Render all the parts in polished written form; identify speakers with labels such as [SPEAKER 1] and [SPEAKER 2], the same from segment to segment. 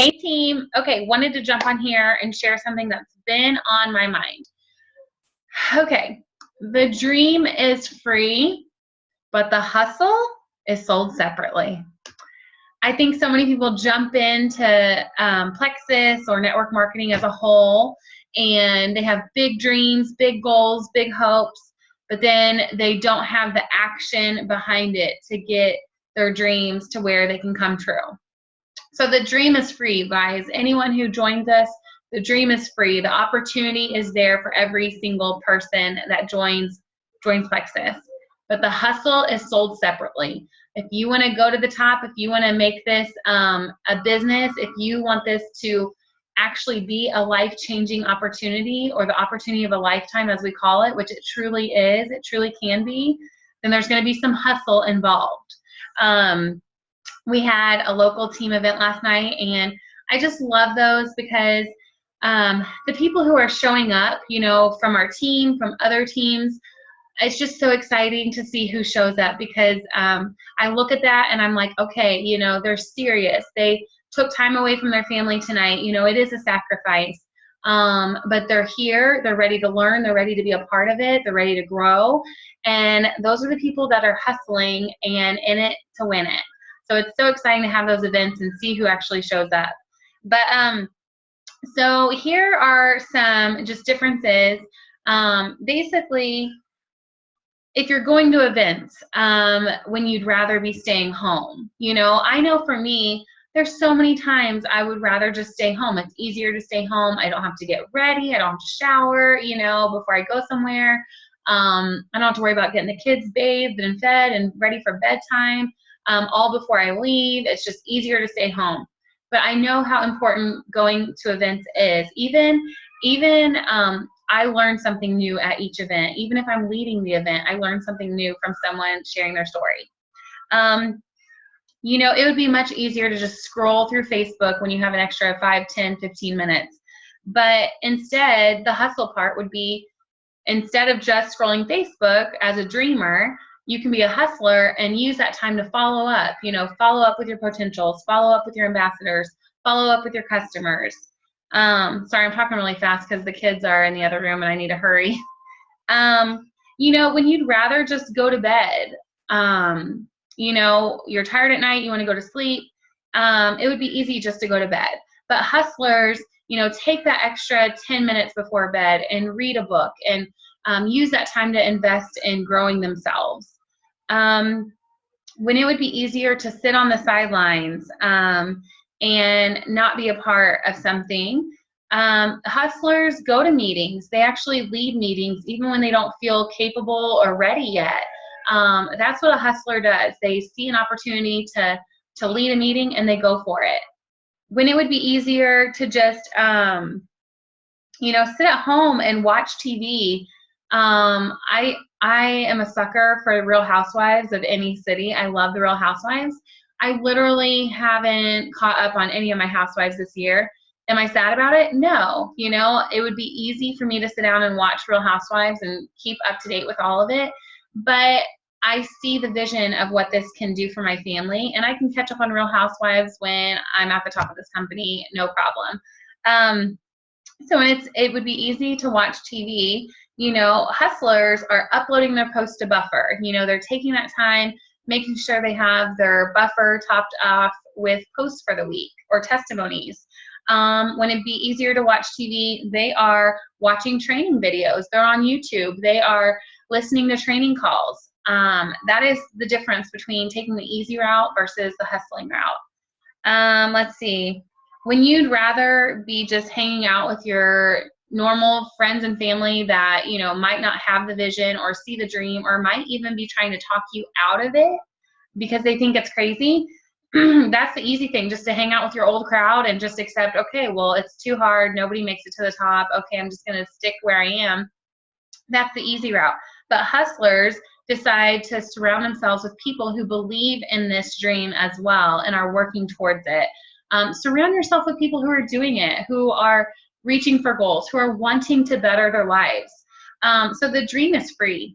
[SPEAKER 1] Hey team. Okay, wanted to jump on here and share something that's been on my mind. Okay, the dream is free, but the hustle is sold separately. I think so many people jump into Plexus or network marketing as a whole, and they have big dreams, big goals, big hopes, but then they don't have the action behind it to get their dreams to where they can come true. So the dream is free, guys. Anyone who joins us, the dream is free. The opportunity is there for every single person that joins Plexus. But the hustle is sold separately. If you want to go to the top, if you want to make this a business, if you want this to actually be a life-changing opportunity, or the opportunity of a lifetime as we call it, which it truly is, it truly can be, then there's going to be some hustle involved. We had a local team event last night, and I just love those because the people who are showing up, you know, from our team, from other teams, it's just so exciting to see who shows up, because I look at that and I'm like, okay, you know, they're serious. They took time away from their family tonight. You know, it is a sacrifice, but they're here. They're ready to learn. They're ready to be a part of it. They're ready to grow. And those are the people that are hustling and in it to win it. So it's so exciting to have those events and see who actually shows up. But so here are some just differences. Basically, if you're going to events, when you'd rather be staying home. You know, I know for me, there's so many times I would rather just stay home. It's easier to stay home. I don't have to get ready. I don't have to shower, you know, before I go somewhere. I don't have to worry about getting the kids bathed and fed and ready for bedtime. All before I leave. It's just easier to stay home. But I know how important going to events is. Even I learn something new at each event. Even if I'm leading the event, I learn something new from someone sharing their story. You know, it would be much easier to just scroll through Facebook when you have an extra 5, 10, 15 minutes. But instead, the hustle part would be, instead of just scrolling Facebook as a dreamer, you can be a hustler and use that time to follow up, you know, follow up with your potentials, follow up with your ambassadors, follow up with your customers. Sorry, I'm talking really fast because the kids are in the other room and I need to hurry. You know, when you'd rather just go to bed, you know, you're tired at night, you want to go to sleep, it would be easy just to go to bed. But hustlers, you know, take that extra 10 minutes before bed and read a book and use that time to invest in growing themselves. When it would be easier to sit on the sidelines and not be a part of something, hustlers go to meetings. They actually lead meetings even when they don't feel capable or ready yet. That's what a hustler does. They see an opportunity to lead a meeting and they go for it. When it would be easier to just, you know, sit at home and watch TV, I am a sucker for Real Housewives of any city. I love the Real Housewives. I literally haven't caught up on any of my housewives this year. Am I sad about it? No. You know, it would be easy for me to sit down and watch Real Housewives and keep up to date with all of it. But I see the vision of what this can do for my family, and I can catch up on Real Housewives when I'm at the top of this company, no problem. So it would be easy to watch TV. You know, hustlers are uploading their post to Buffer. You know, they're taking that time, making sure they have their Buffer topped off with posts for the week or testimonies. When it'd be easier to watch TV, they are watching training videos. They're on YouTube. They are listening to training calls. That is the difference between taking the easy route versus the hustling route. Let's see. When you'd rather be just hanging out with your normal friends and family that, you know, might not have the vision or see the dream, or might even be trying to talk you out of it because they think it's crazy, that's the easy thing, just to hang out with your old crowd and just accept, okay, well, it's too hard. Nobody makes it to the top. Okay, I'm just going to stick where I am. That's the easy route. But hustlers decide to surround themselves with people who believe in this dream as well and are working towards it. Surround yourself with people who are doing it, who are reaching for goals, who are wanting to better their lives. So the dream is free.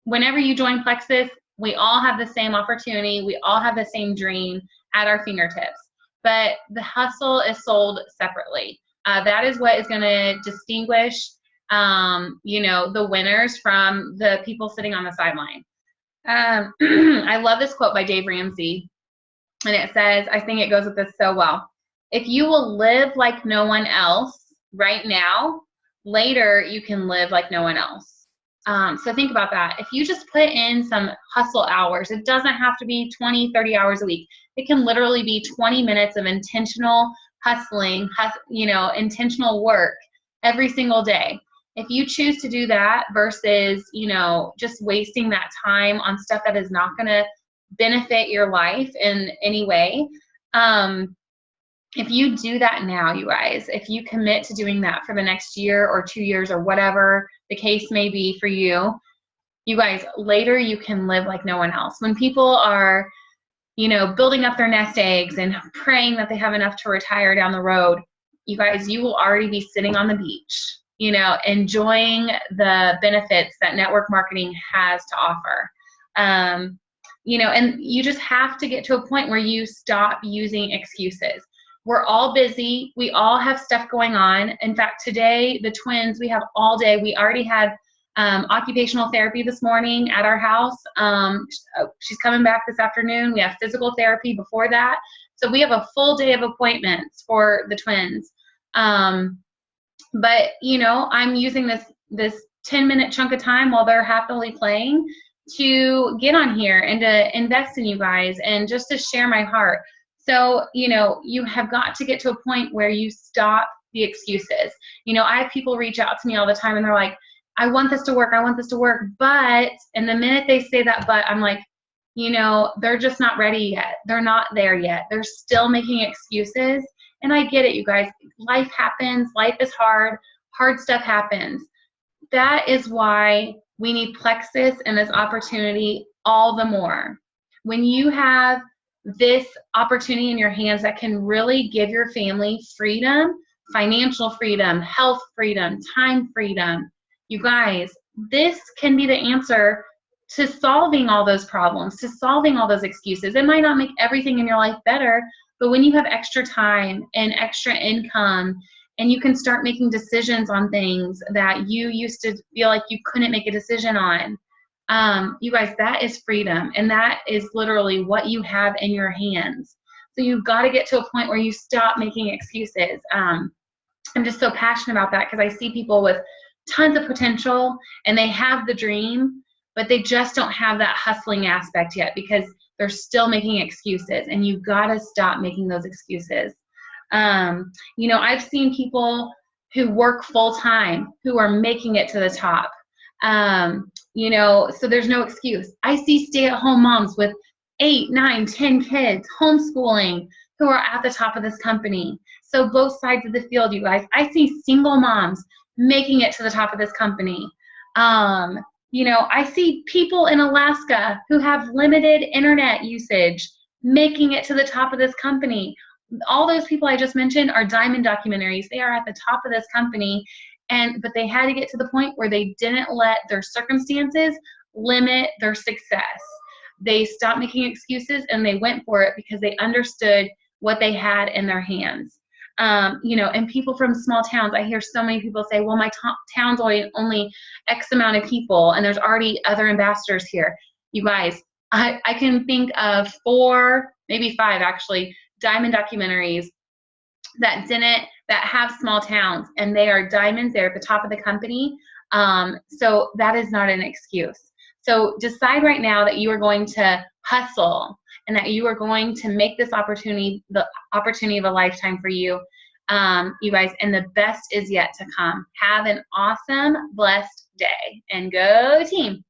[SPEAKER 1] Whenever you join Plexus, we all have the same opportunity. We all have the same dream at our fingertips. but the hustle is sold separately. That is what is going to distinguish, the winners from the people sitting on the sideline. I love this quote by Dave Ramsey, and it says, I think it goes with this so well. If you will live like no one else right now, later you can live like no one else. So think about that. If you just put in some hustle hours, it doesn't have to be 20, 30 hours a week. It can literally be 20 minutes of intentional hustling, intentional work every single day. If you choose to do that versus, just wasting that time on stuff that is not going to benefit your life in any way, if you do that now, you guys, if you commit to doing that for the next year or 2 years or whatever the case may be for you, you guys, later you can live like no one else. When people are, building up their nest eggs and praying that they have enough to retire down the road, you guys, you will already be sitting on the beach, enjoying the benefits that network marketing has to offer. And you just have to get to a point where you stop using excuses. We're all busy. We all have stuff going on. In fact, today, the twins, we have all day. We already had occupational therapy this morning at our house. She's coming back this afternoon. We have physical therapy before that. So we have a full day of appointments for the twins. But, I'm using this 10-minute chunk of time while they're happily playing to get on here and to invest in you guys and just to share my heart. So, you have got to get to a point where you stop the excuses. I have people reach out to me all the time and they're like, I want this to work, but, and the minute they say that but, I'm like, they're just not ready yet. They're not there yet. They're still making excuses. And I get it, you guys. Life happens. Life is hard. Hard stuff happens. That is why we need Plexus and this opportunity all the more. When you have this opportunity in your hands that can really give your family freedom, financial freedom, health freedom, time freedom, you guys, this can be the answer to solving all those problems, to solving all those excuses. It might not make everything in your life better, but when you have extra time and extra income and you can start making decisions on things that you used to feel like you couldn't make a decision on, you guys, that is freedom. And that is literally what you have in your hands. So you've got to get to a point where you stop making excuses. I'm just so passionate about that because I see people with tons of potential and they have the dream, but they just don't have that hustling aspect yet because they're still making excuses, and you've got to stop making those excuses. I've seen people who work full time who are making it to the top. So there's no excuse. I see stay-at-home moms with 8, 9, 10 kids homeschooling who are at the top of this company. So both sides of the field, you guys. I see single moms making it to the top of this company. I see people in Alaska who have limited internet usage making it to the top of this company. All those people I just mentioned are diamond documentaries. They are at the top of this company, but they had to get to the point where they didn't let their circumstances limit their success. They stopped making excuses and they went for it because they understood what they had in their hands. And people from small towns, I hear so many people say, well, my town's only X amount of people and there's already other ambassadors here. You guys, I can think of 4, maybe 5 actually, diamond documentaries that have small towns, and they are diamonds. They're at the top of the company. So that is not an excuse. So decide right now that you are going to hustle and that you are going to make this opportunity the opportunity of a lifetime for you, you guys, and the best is yet to come. Have an awesome, blessed day, and go team.